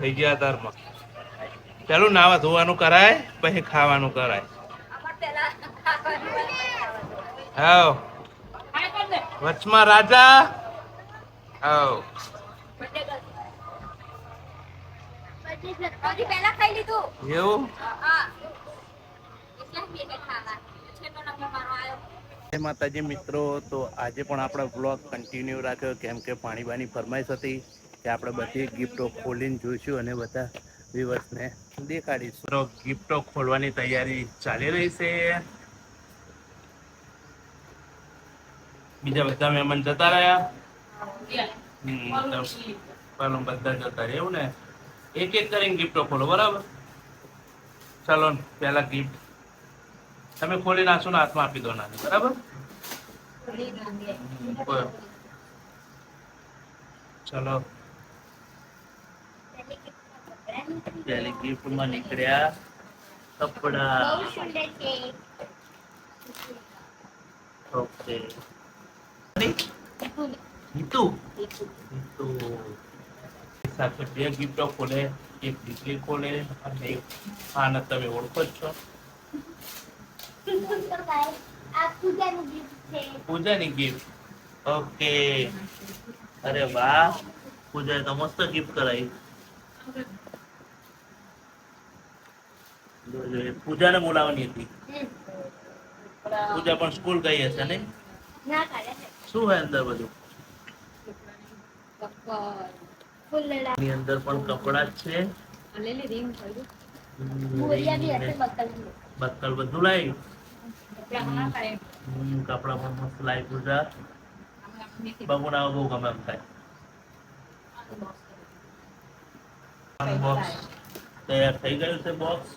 થઈ ગયા તારમાં. પેલું નાવા ધોવાનું કરાય પછી ખાવાનું કરાય. હા વચમાં રાજા. હા પેલા ખાઈ લીધું એવું. જય માતાજી મિત્રો. તો આજે પણ આપણો બ્લોગ કન્ટિન્યુ રાખ્યો કેમ કે પાણીબાની ફરમાઈશ હતી કે આપણે બધી ગિફ્ટો ખોલીને જોઈશું અને બધા વ્યુઅર્સને દેખાડીશું. તો ગિફ્ટો ખોલવાની તૈયારી ચાલી રહી છે. બીજા બધા મહેમાન જતા રહ્યા. બધા જતા રહ્યા એવું ને. એક એક કરીને ગિફ્ટો ખોલો બરાબર. ચાલો પેલા ગિફ્ટ તમે ખોલી નાખશો ને હાથમાં આપી દો નાની બરાબર. ચલો પહેલી ગિફ્ટ માં નીકળ્યા કપડા. ઓકે હિતુ હિતુ સાથે બે ગિફ્ટો ખોલે. એક દીકરી ખોલે અને એક આને તમે ઓળખો જ છો. પૂજાની ગિફ્ટ. ઓકે અરે વાહ પૂજા તો મસ્ત ગિફ્ટ કરાવી. પૂજાને બોલાવવાની હતી. પૂજા પણ સ્કૂલ ગઈ હશે ને. શું હોય અંદર બધું. ની અંદર પણ કપડા જ છે. બક્કલ બધું લાવી. કપડા પણ મસ્ત લાવી પૂજા. બબુના બહુ ગમે એમ થાય. બોક્સ તૈયાર થઈ ગયું છે બોક્સ.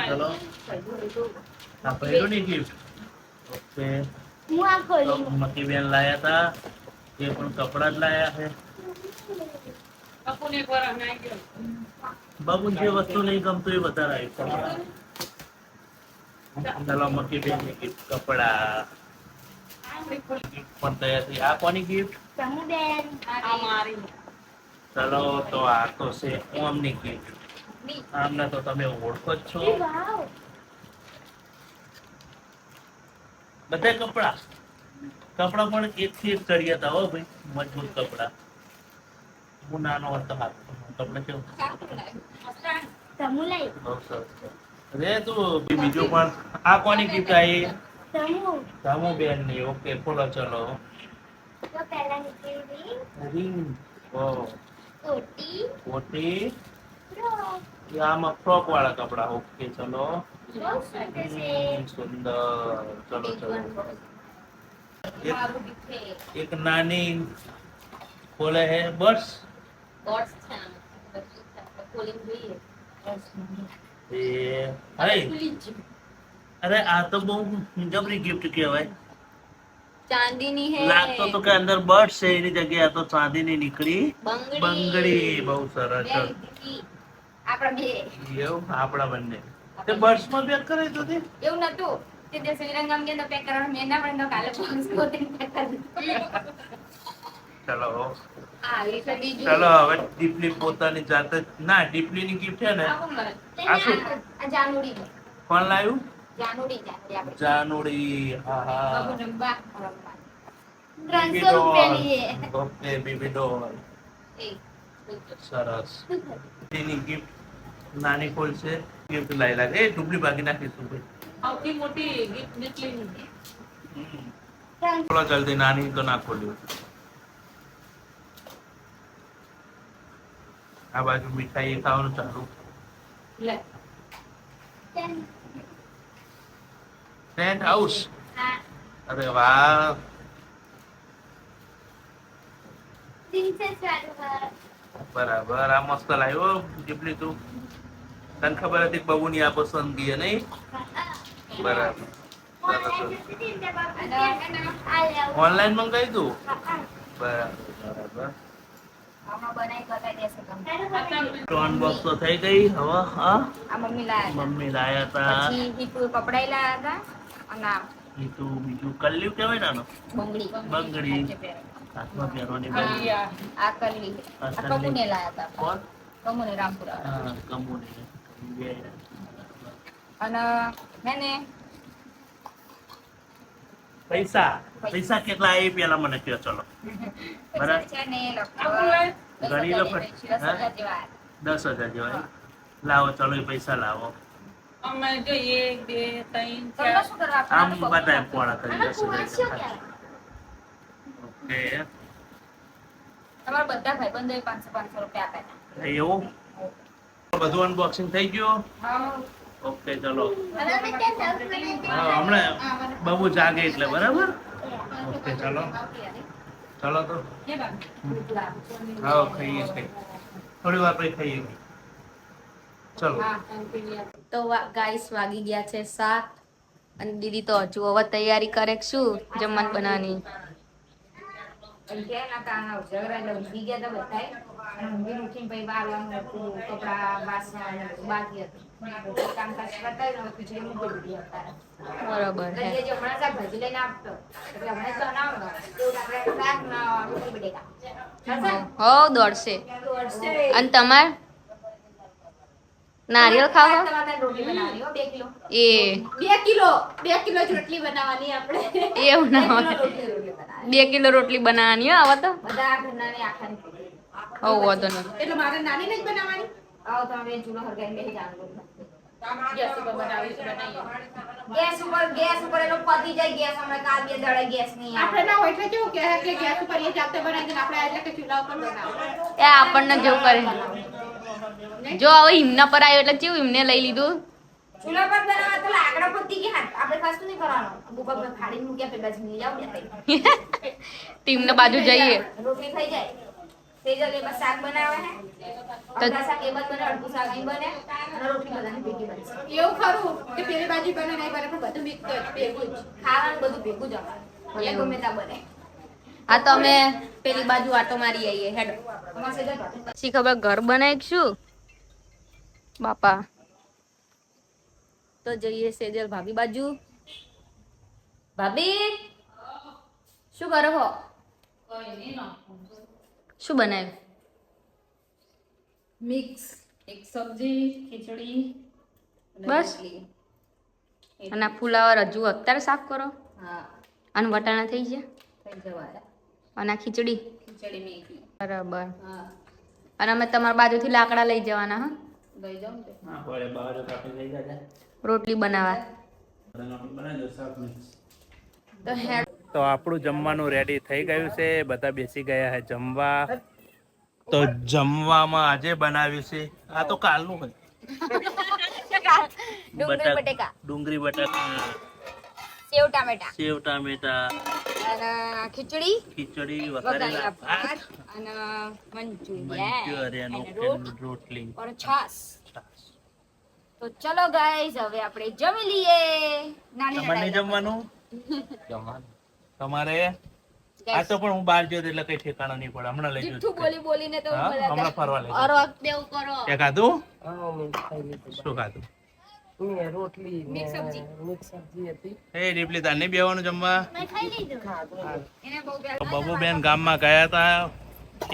ચલો આ પહેલું ની ગિફ્ટ. ઓકે મકી બેન લાયા હતા એ પણ કપડા જ લાયા છે. બાબુ જે વસ્તુ નહીં ગમતું એ વધારે આવી. ચલો મકી બેન ની ગિફ્ટ કપડા પણ તૈયાર થઈ. આ કોની ગિફ્ટ. ચલો તો આ તો છે ઓમની ગિફ્ટ. આમને તો તમે ઓળખો જ છો. બધા કપડા પણ એક થી એક ચડિયા હતા હો ભાઈ. મજબૂત કપડા. હું નાનો હતો હાથ કપડા કેવું રે તું બીજું પણ. આ કોની ગિફ્ટ આવી. સમુ બેન ની. ઓકે ખોલો ચલો. રિંગ કોટી આમાં ફ્રોક વાળા કપડા. ઓકે ચલો સુંદર. ચલો ચલો એક નાની ખોલે હે બસ. અરે આ તો બહુ જબરી ગિફ્ટ કહેવાય. ચાંદીની હે. લાગતો તો કે અંદર બર્ડ છે એની જગ્યાએ તો ચાંદીની નીકળી બંગડી. બહુ સરસ. આપણા બે એવું આપણા બંને તે બર્ડ્સ માં પેક કરાવી તો એવું નતું. તે શ્રીરંગમ કે પેક કરવાનું મેં ના પણ કાલે બોક્સ ખોલીને પેક કરી દીધું. ચલો હવે ડીપલી પોતાની જાતે ના ડીપલી ની ગિફ્ટ છે ને. આ શું કોણ લાવ્યું. જાનુડી. હા હા ઓકે બેબી ડોલ. સરસ. તેની ગિફ્ટ નાની ખોલ છે. ગિફ્ટ લાઈ લાગે એ ડુબલી ભાગી નાખીશું ભાઈ. સૌથી મોટી ગિફ્ટ નીકળી. થોડા જલ્દી નાની તો ના ખોલ્યું. આ બાજુ મીઠાઈ ખાવાનું ચાલુ. Tent house. અરે વાહ. બરાબર આ મસ્ત લાવ્યો ડીપલી તું. તને ખબર હતી બબુની આ પસંદગી નહી. બરાબર ઓનલાઈન મંગાવી તું. બરાબર. બોક્સ તો થઈ ગઈ હવે. હા મમ્મી લાયા હતા. કપડા લાયા હતા. બીજું કલ્લ્યું કેવાય નાનો બંગડી હાથમાં પહેરવાની. કોણ કમુને રામપુરા. હા કમુને. અને મેને પૈસા પૈસા કેટલા એ પેલા મને કહો ચલો. બરાબર છે ને લગભગ ગણી લો 10,000 જેવા. 10,000 જેવા. લાવો ચલો એ પૈસા લાવો. અમે જો 1 2 3 4 શું કરવા આમ બધા પોણા કરી 10,000. ઓકે તમારા બધા ભાઈબંધોએ 500 રૂપિયા આપ્યા. એવું બધું અનબોક્સિંગ થઈ ગયું. હા. ઓકે ચલો હા હમણાં બબુ જાગે એટલે બરાબર. ઓકે ચલો ચલો તો હા ખાઈએ થોડી વાર પછી ખાઈએ ચલો. તો ગાઈસ વાગી ગયા છે 7 અને દીદી તો હજુ હવે તૈયારી કરે શું જમવાનું બનાવવાની. હો દોડશે. અને તમાર નારિયેળ ખાવો એ 2 કિલો રોટલી બનાવવાની આપણે. એવું ના હોય 2 કિલો રોટલી બનાવવાની હવે તો બધા ઘરનાને આખાની. ઓ વાંધો નહીં એટલે મારે નાની ને જ બનાવવાની. આવો તમે ચૂલો હરગાઈને બેસી જાવ. ગેસ ઉપર બનાવી છે બનાવીએ. ગેસ ઉપર એનો પતી જાય ગેસ હમણાં કાલ બે દડે ગેસ નહીં આપણે ના હોય એટલે કેવું કે ગેસ ઉપર એ જાતે બનાવી દે આપણે એટલે કે ચૂલા ઉપર બનાવો એ આપણને જેવું કરે. જો હવે હિમના પર આવ્યો એટલે કેવું હિમને લઈ લીધું. ચૂલા પર બનાવવા તો લાકડા પતી ગયા આપણે કશું નહીં કરવાનું. બુકા પર ખાડી મૂક્યા પેલા જ નહીં જાવ બે ટીમ ને બાજુ જઈએ રોટલી થઈ જાય. તેજલ એ બસ શાક બનાવે હે અડધા શાક એ બસ બને અડધું શાક અહીં બને અને રોટલી બધાની ભેગી બનશે. એવું ખરું કે પેલી બાજુ બને નહીં બને પણ બધું મિક્સ ભેગું જ ખાવાનું બધું ભેગું જ આવે એ ગમે ત્યાં બને. હા તો અમે પેલી બાજુ આટો મારી આવીએ હેડ. શી ખબર ઘર બનાવી શું બાપા. તો જઈએ સેજલ ભાભી બાજુ. ભાભી શું કરો છો? શું બનાવ્યું? મિક્સ એક સબ્જી ખીચડી બસ. અને આ ફુલાવર હજુ અત્યારે સાફ કરો. હા અને વટાણા થઈ ગયા અને આ ખીચડી મેકી બરાબર. હા અને અમે તમારા બાજુથી લાકડા લઈ જવાના. હા લઈ જાવ રોટલી બનાવવા. તો આપણું જમવાનું રેડી થઈ ગયું છે. બધા બેસી ગયા છે જમવા. તો જમવામાં આજે બનાવ્યું છે આ તો કાલનું હોય ડુંગળી બટાકા સેવ ટામેટા અને ખીચડી વઘારેલા ભાત અને મંચુરિયન રોટલી और छाछ. તો ચલો ગાઈસ હવે આપણે જમી લઈએ. તમારે જમવાનું તમારે આ તો પણ હું બહાર ગયો એટલે કઈ ઠેકાણા નહીં પડે. હમણાં લઈ જજો બોલીને તો હમણાં ફરવા લઈ ઓર વખત દેવું કરો. તે ખાધું શું ખાધું? રોટલી મિક્સ સબ્જી હતી. એ રીપલી તાર નહીં બેવાનું જમવા. મેં ખાઈ લીધું. એને બહુ બબુબેન ગામમાં ગયા હતા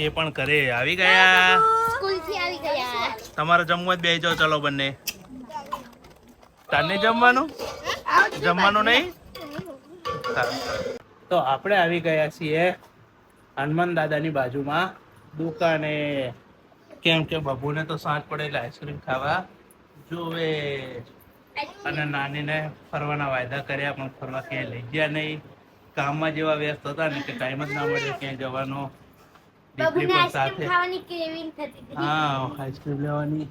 એ પણ ઘરે આવી ગયા. સ્કૂલ થી આવી ગયા. તમારે જમવા જ બેસી જાઓ ચલો બંને. તારને જમવાનું નહીં. તો આપણે આવી ગયા છીએ હનુમાન દાદાની બાજુમાં દુકાને. કેમ કે બબુને તો સાંજ પડે એટલે આઈસ્ક્રીમ ખાવા જોવે અને નાનીને ફરવાના વાયદા કર્યા પણ ફરવા ક્યાંય લઈ ગયા નહીં. કામમાં જેવા વ્યસ્ત હતા ને કે ટાઈમ જ ના મળ્યો ક્યાંય જવાનો. દીકરી પણ સાથે હા આઈસ્ક્રીમ લેવાની.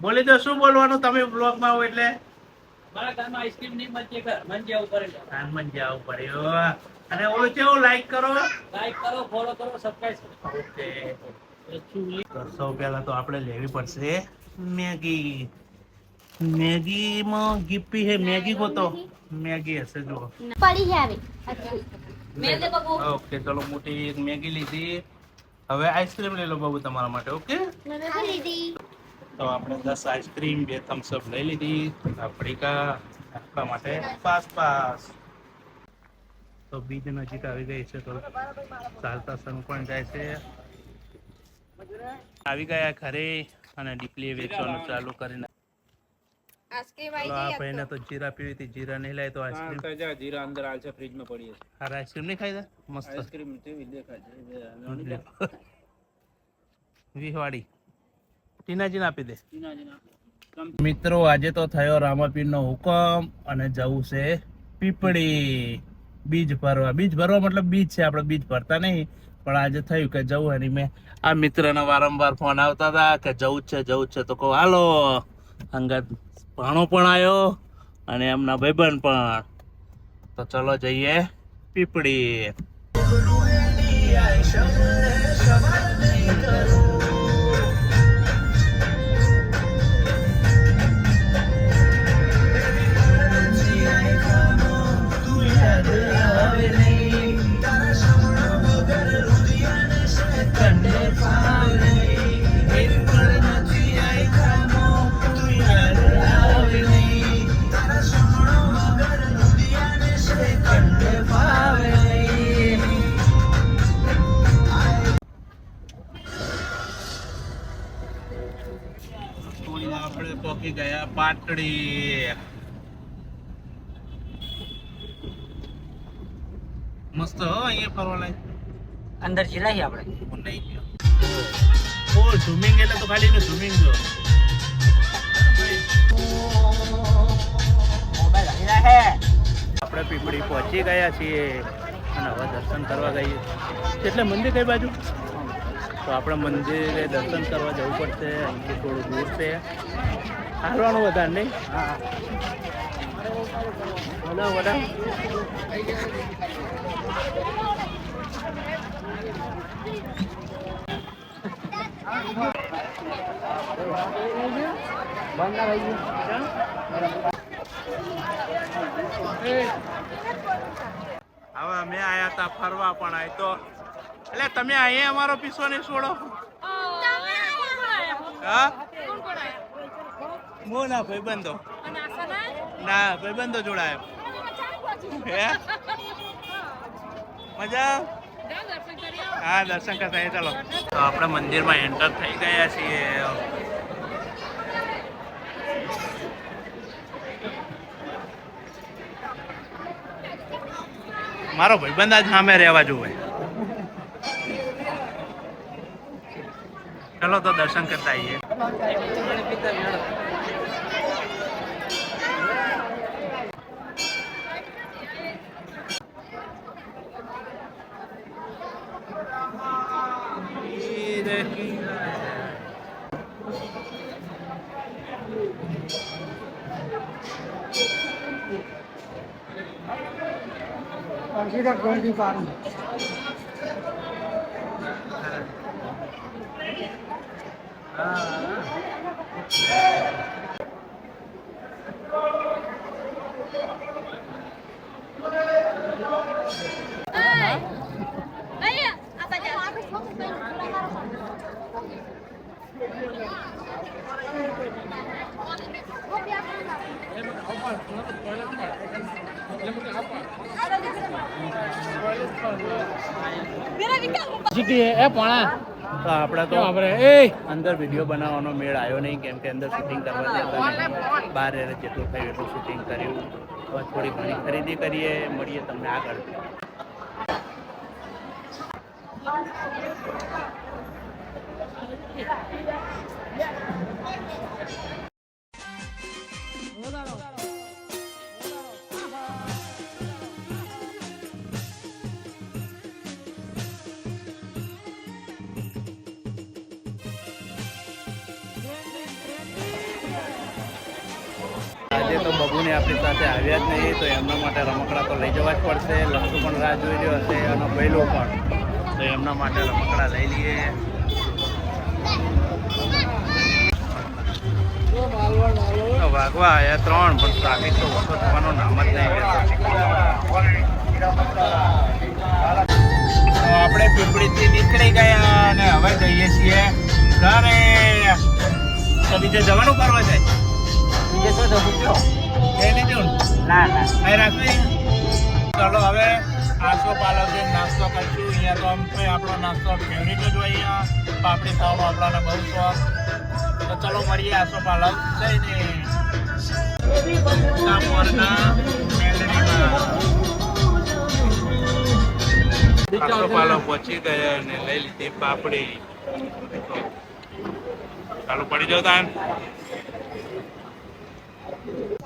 બોલી દો શું બોલવાનું તમે બ્લોગમાં આવો એટલે. મારા ઘરમાં આઈસ્ક્રીમ નહીં મળતી મંજી આવવું પડે. અને ઓલું કેવું લાઈક કરો ફોલો કરો સબસ્ક્રાઇબ કરો. ઓકે તો સૌ પહેલા તો આપણે લેવી પડશે મેગીમાં ગીપી હે મેગી ગોતો. મેગી હશે જો પડી છે આવી. ઓકે ચલો મોટી એક મેગી લીધી. હવે આઈસ્ક્રીમ લઈ લો બાબુ તમારા માટે. ઓકે તો આપણે 10 આઈસ્ક્રીમ 2 થમ્સ અપ લઈ લીધી. આપણા માટે પાસ. તો બીજ નજીક આવી ગઈ છે તો ચાલતા સંગ પણ જાય છે. આવી ગયા ઘરે અને ડીપલી વેચવાનું ચાલુ કરીને. ચલો આ ભાઈને તો જીરા પીવી હતી, જીરા નહીં લાય તો આઈસ્ક્રીમ. જીરા અંદર આલ છે ફ્રીજ માં પડી છે. હાર આઈસ્ક્રીમ નહીં ખાઈ મસ્ત આઈસ્ક્રીમ કેવી દેખાય છે. વિહવાડી ટીનાજીને આપી દે. મિત્રો આજે તો થયો રામાપીરનો હુકમ અને જવું છે પીપળી બીજ ભરવા. બીજ ભરવા મતલબ બીજ છે, આપણે બીજ ભરતા નહીં, પણ આજે થયું કે જવું. એની મેં આ મિત્રને વારંવાર ફોન આવતા હતા કે જવું જ છે તો કહું હાલો. અંગત ભાણો પણ આવ્યો અને એમના ભાઈબંધ પણ. તો ચલો જઈએ પીપળી. આપણે પહોંચી ગયા પાટડી. મસ્ત હો અહીંયા ફરવા લાયક. અંદર ચિરાઈ આપણે નહીં ગયો. ઓ ઝૂમિંગ એટલે તો ખાલી નું ઝૂમિંગ જો. આપણે પીપળી પહોંચી ગયા છીએ અને હવે દર્શન કરવા ગઈએ. એટલે મંદિર કઈ બાજુ? તો આપણે મંદિરે દર્શન કરવા જવું પડશે. અહીંથી થોડું દૂર છે, હારવાનું વધારે નહીં. બધા હવે અમે આયા હતા ફરવા, પણ આય તો એટલે તમે અહીંયા અમારો પીસો નહીં છોડો. હા મો ના ભાઈબંધો ના ભાઈબંધો જોડાયો. મજા હા દર્શન કરતા. ચાલો તો આપણે મંદિરમાં એન્ટર થઈ ગયા છીએ. મારો ભાઈબંધ આજ સામે રહેવા જોવે. ચલો તો દર્શન કરતા આવીએ. તો આપણે તો અંદર વિડીયો બનાવવાનો મેળ આવ્યો નહીં, કેમ કે અંદર શૂટિંગ કરવા દેતા નહીં. બહાર જેટલું થયું એટલું શૂટિંગ કર્યું. હવે થોડી ઘણી ખરીદી કરીએ, મળીએ તમને આગળ. આજે તો બબુને આપણી સાથે આવ્યા જ નહીં, તો એમના માટે રમકડા તો લઈ જવા જ પડશે. લક્ષુ પણ રાહ જોઈ રહ્યો હશે અને પહેલો પણ, તો એમના માટે રમકડા લઈ લઈએ. વાગવા આવ્યા 3, પણ ટ્રાફિક તો ઓછો થવાનો નામ જ નહીં લેતો. તો આપણે પીપળીથી નીકળી ગયા અને હવે જઈએ છીએ ઘરે. તો બીજે જવાનું કરવા છે? બીજે તો જવું ના ના રાખવી. ચાલો હવે આસો પાલવ છે નાસ્તો કરશું અહીંયા તો અમે આપણો નાસ્તો ફેવરેટ જ હોય અહીંયા પાપડી ખાવાનો આપણાને બહુ શોખ તો ચલો મળીએ આસો પાલવ જઈને મોરના મેલડીમાં આસો પાલવ પહોંચી ગયા અને લઈ લીધી પાપડી ચાલુ પડી જતા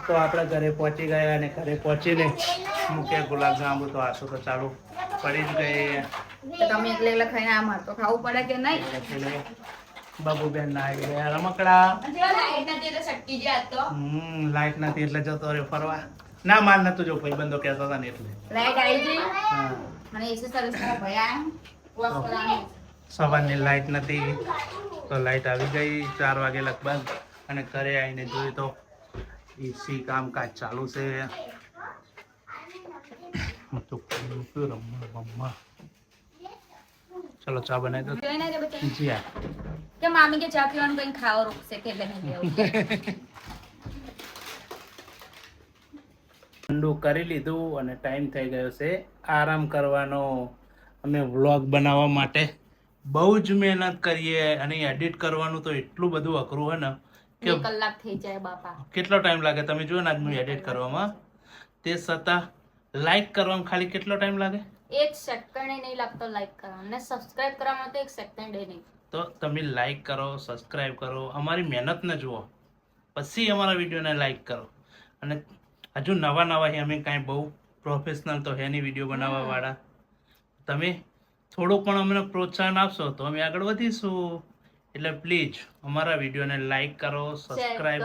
તો આપણે ઘરે પહોંચી ગયા અને ઘરે પહોંચીને મૂક્યા ગુલાબ જાંબુ તો આસો તો ચાલુ પડી જ ગઈ તો તમે એકલા ખાઈને આમ તો ખાવું પડે કે નહીં બાબુબેન ના આવી ગયા રમકડા લાઈટ નથી એટલે સટકી ગયા તો લાઈટ નથી એટલે જતો રહ્યો ફરવા ના માર નતું જો ભાઈ બંધો કહેતા હતા ને એટલે લાઈટ આવી ગઈ હા અને એસી સર્વિસ માં ભયા વોશ કરવાનું સવારની લાઈટ નથી તો લાઈટ આવી ગઈ 4 વાગે લગભગ અને ઘરે આવીને જોયું તો એસી કામકાજ ચાલુ છે ચલો ચા બનાવી દો જોઈને રે બચ્ચા જી હા કે મામી કે ચા પીવાનું કઈ ખાવા રોકશે કે એટલે નહીં લેવું ઠંડુ કરી લીધું અને ટાઈમ થઈ ગયો છે આરામ કરવાનો અમે વ્લોગ બનાવવા માટે બહુ જ મહેનત કરીએ અને એડિટ કરવાનું તો એટલું બધું અઘરું હોય ને કે 2 કલાક થઈ જાય બાપા કેટલો ટાઈમ લાગે તમે જુઓ ને આજનું એડિટ કરવામાં તે છતાં લાઈક કરવામાં ખાલી કેટલો ટાઈમ લાગે 1 સેકન્ડ નહીં લાગતો લાઈક કરવાનું ને સબસ્ક્રાઇબ કરવામાં તો 1 સેકન્ડ નહીં તો તમે લાઈક કરો સબસ્ક્રાઈબ કરો અમારી મહેનતને જુઓ પછી અમારા વિડીયોને લાઈક કરો અને હજુ નવા નવા અમે કાંઈ બહુ પ્રોફેશનલ તો હે નહીં વિડીયો બનાવવા વાળા તમે થોડુંક પણ અમને પ્રોત્સાહન આપશો તો અમે આગળ વધીશું એટલે પ્લીઝ અમારા વિડીયોને લાઈક કરો સબસ્ક્રાઇબ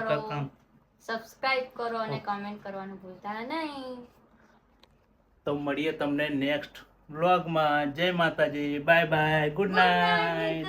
કરો અને કમેન્ટ કરવાનું ભૂલતા નહીં તો મળીએ તમને નેક્સ્ટ વ્લોગમાં જય માતાજી બાય બાય ગુડ નાઇટ